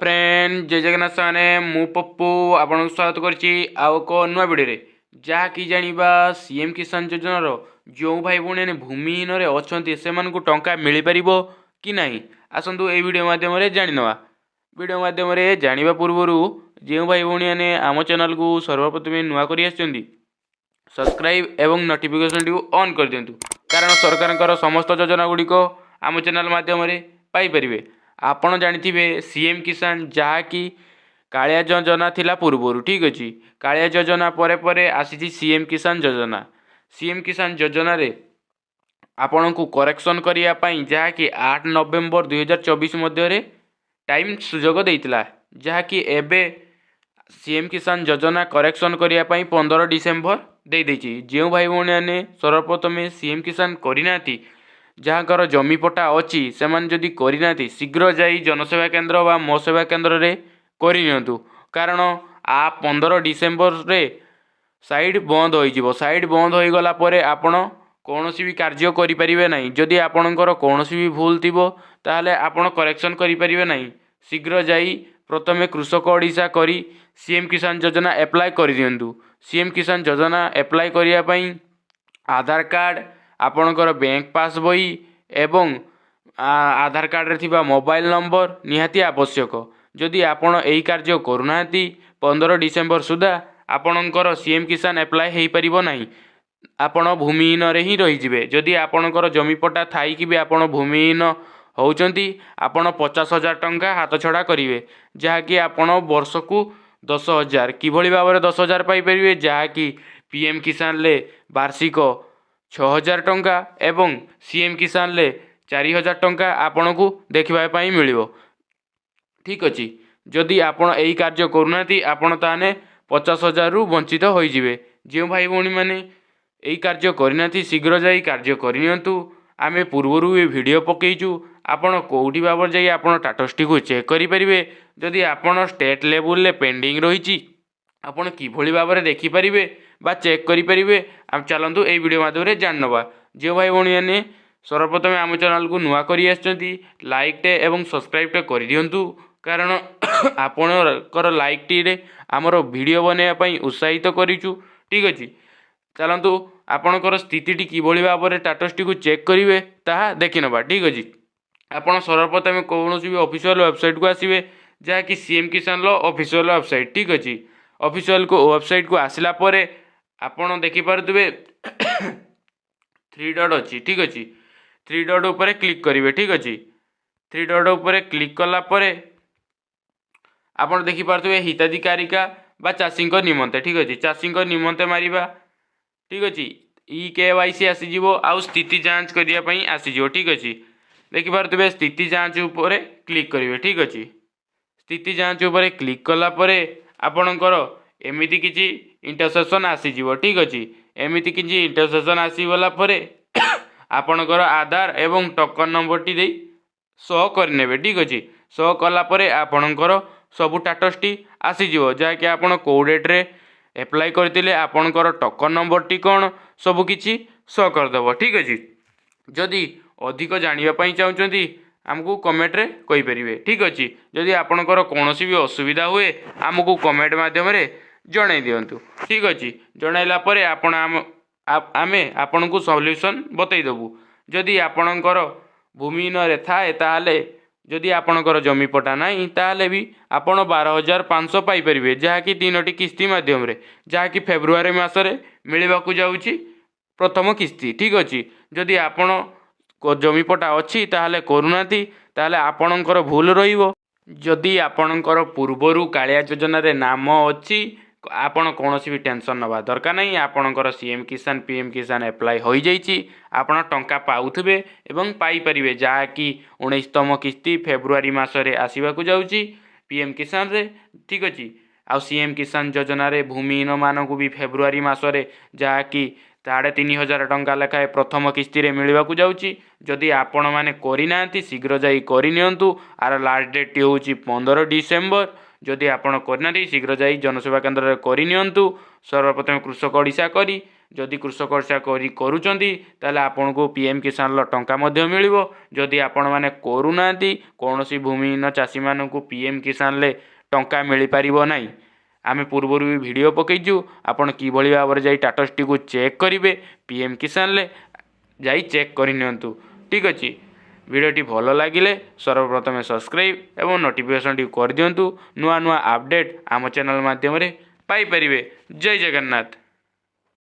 Friend जय जगन्नाथ साने मु पप्पू आपन स्वागत करछि आउ को नुआ वीडियो रे जहा कि जानिबा सीएम किसान योजनार जो भाई भूणी ने भूमिहीन रे अछंती सेमान को टंका मिली परिबो कि नाही आसंतु ए वीडियो माध्यम रे जानि नवा। वीडियो माध्यम रे जानिबा पूर्वरु जो भाई भूणी ने आम चैनल को सर्वप्रथम नुआ करि आछंती सब्सक्राइब एवं नोटिफिकेशन टी ऑन कर दियंतु कारण सरकारनकर समस्त योजना गुडी को आम चैनल माध्यम रे पाई परिबे। आपण जानिथिबे सीएम किसान जहाँकि कालिया योजना थिला पूर्वरु ठीक अच्छी कालिया योजना परे परे आसी सीएम किसान योजना। सीएम किसान योजना रे आपण को करेक्शन करिया पई जहाँकि 8 नवेम्बर 2024 मध्य टाइम सुजोग देइतिला जहाँकि एबे सीएम किसान योजना करेक्शन करिया पई 15 डिसेम्बर दे देछि। जो भाई भौणी ने सर्वप्रथम सीएम किसान करिनाती जहाँकर जमी पट्टा अच्छी से जदि करना शीघ्र जाई जनसेवा केन्द्र व मो सेवा केन्द्र रे करनियंतु कारण आ 15 डिसेम्बर रे साइड बंद हो साइड बंद हो गला परे आपण कौन भी कार्य करें ना जदि आपणकर कौन भी भूल थी ताहले आपण करेक्शन करें ना शीघ्र जाई प्रथमे कृषक ओडिशा करी सीएम किसान योजना एप्लाय कर दियंतु। सीएम किसान योजना एप्लाय करिया पई आधार कार्ड आपणकर बैंक पास बही एवं आधार कार्ड रे थिबा मोबाइल नंबर निहाती आवश्यक। जदि आपण एही कार्य करूना 15 डिसेम्बर सुधा आपणकर सीएम किसान एप्लाय हो पारिबो नाही आपण भूमिहीन रे ही रही जिवे। जदि आपणकर जमी पट्टा थाई कि भी आपण भूमिहीन होउचंती आपण 50,000 टंका हाथ छड़ा करिवे जहाँकि आपण वर्ष को 10,000 किभली भाव में 10,000 पाई परिवे जहाँकि पीएम किसान ले वार्षिक 6,000 टंका एवं सीएम किसान ले 4,000 टंका आपण को देखा मिल ठीक अच्छी। जदि आपण यही कार्य करूना आपण ताने 50,000 रु वंचित होइजिवे। जो भाई भौणी मैंने यही कार्य करना शीघ्र जाई कार्य करनियंतु आमे पूर्वरु ये वीडियो पकेइचु आपण कोउठी बाबर जाई आपण टाटसटी को चेक करि परिबे। जदि आपण स्टेट लेवल ले पेंडिंग रहिछि आपण किभली भाव में देखि परिबे बा चेक करि परिबे। हम चलंतु ए वीडियो माध्यम रे जान नवा। जो भाई भौणी ने सर्वप्रथम आम चैनल को नुआ करि आछंती लाइक टे एवं सब्सक्राइब टे करि दियंतु कारण आपणकर लाइक टी रे हमर वीडियो बनेया पई उत्साहित करिचु ठीक अछि। चलंतु आपणकर स्थिति टी किभली भाव में स्टेटस टी को चेक करिवे ताहा देखि नबा ठीक अछि। आपण सर्वप्रथम कौनसी भी ऑफिशियल वेबसाइट को आसीबे जहाँकि सीएम किसान लो ऑफिशियल वेबसाइट ठीक अछि। ऑफिशियल को वेबसाइट को आसिला परे आपण देखि पारुतबे 3 डॉट अच्छी ठीक अच्छी 3 डॉट ऊपर क्लिक करेंगे ठीक अच्छी। 3 डॉट ऊपर क्लिक कला परे आपण देखि पारुतबे हिताधिकारिका बा चाषी निमंते ठीक अच्छी चाषी निमंते मारिबा ठीक अच्छी ई केवाईसी आसीजिवो आउ स्थिति जांच करिया पई आसीजिवो ठीक अच्छी। देखि पारुतबे स्थिति जांच ऊपर क्लिक करेंगे ठीक अच्छी। स्थिति जांच ऊपर क्लिक कला परे आपणकर एमिति किछि इंटरसेक्शन आसीजिवो ठीक अच्छी। एमिति किछि इंटरसेक्शन आसीगला परे आपणकर आधार एवं टोकन नंबर टी दे शो करनेबे ठीक अच्छी। शो कला परे आपणकर सबु स्टेटस टी आसीजिवो जहाँकि आपण को डेट रे एप्लाय करथिले आपणकर टोकन नंबर टी कोन सबु किछि शो करदेव ठीक अच्छी। जदि अधिक जानिबा पई चाहुचंती आमको कमेंट रे कहि परिबे ठीक अच्छी। जदि आपणकर कोनोसी भी असुविधा हुए आमको कमेंट माध्यम रे जणाई दियंतु ठीक अच्छी। जणाइला परे आपण आमे आपण को सॉल्यूशन बतई देबू। जदि आपणकर भूमिहीन रे थाए ताले जदि आपणकर जमी पट्टा नाही ताले भी आपण 12,500 पाई परिबे जहाँकि 3टी किस्ती माध्यम रे जहाँकि फेब्रुआरी मासरे मिलवाकू जाउची प्रथम किस्ती ठीक अच्छी। जदि आपण जमी पट्टा अच्छी ताहले करूनाती ताहले आपणकर भूल रहिबो। जदि आपणकर पूर्वरु कालिया योजना रे नाम अच्छी आपण कौन भी टेंशन नवा दरकार नहीं आपणकर सीएम किसान पीएम किसान एप्लाय हो जाइए आपण टंका पाउथबे एवं पाई परिबे जहाँकि 19तम किस्ती फेब्रुआरी मासरे आसीबाकू जाउची पीएम किसान रे ठीक अच्छी। आ सीएम किसान योजना रे भूमिहीन मानकू भी फेब्रुआरी मासरे जहाँकि 3,500 टंका लेखाए प्रथम किस्ती रे मिलवाकू जाउची। जदि आपण माने करिना शीघ्र जाई करिनियंतु आर लास्ट डेट टी होची 15 डिसेम्बर। जदि आपण करना शीघ्र जाई जनसेवा केन्द्र रे करिनियंतु सर्वप्रथम कृषक ओडिशा करी जदि कृषक करुँच ताले आपन को पीएम किसान टंका मध्य मिलिबो। जदि आपण माने करूनांती कौन सी भूमिहीन चाषी मान को पीएम किसान ले टंका मिल पारिबो नाही। आमे पूर्वर भी वीडियो पकईचु आपण किभली भाव में जाई स्टेटस टी को चेक करेंगे पीएम किसान ले जाई चेक करनियंतु। ठीक अच्छे वीडियोटी भल लगिले सर्वप्रथम सब्सक्राइब एवं नोटिफिकेशन टी कर दियंतु। नुआ नुआ अपडेट आम चैनल माध्यम पाई परिबे। जय जगन्नाथ।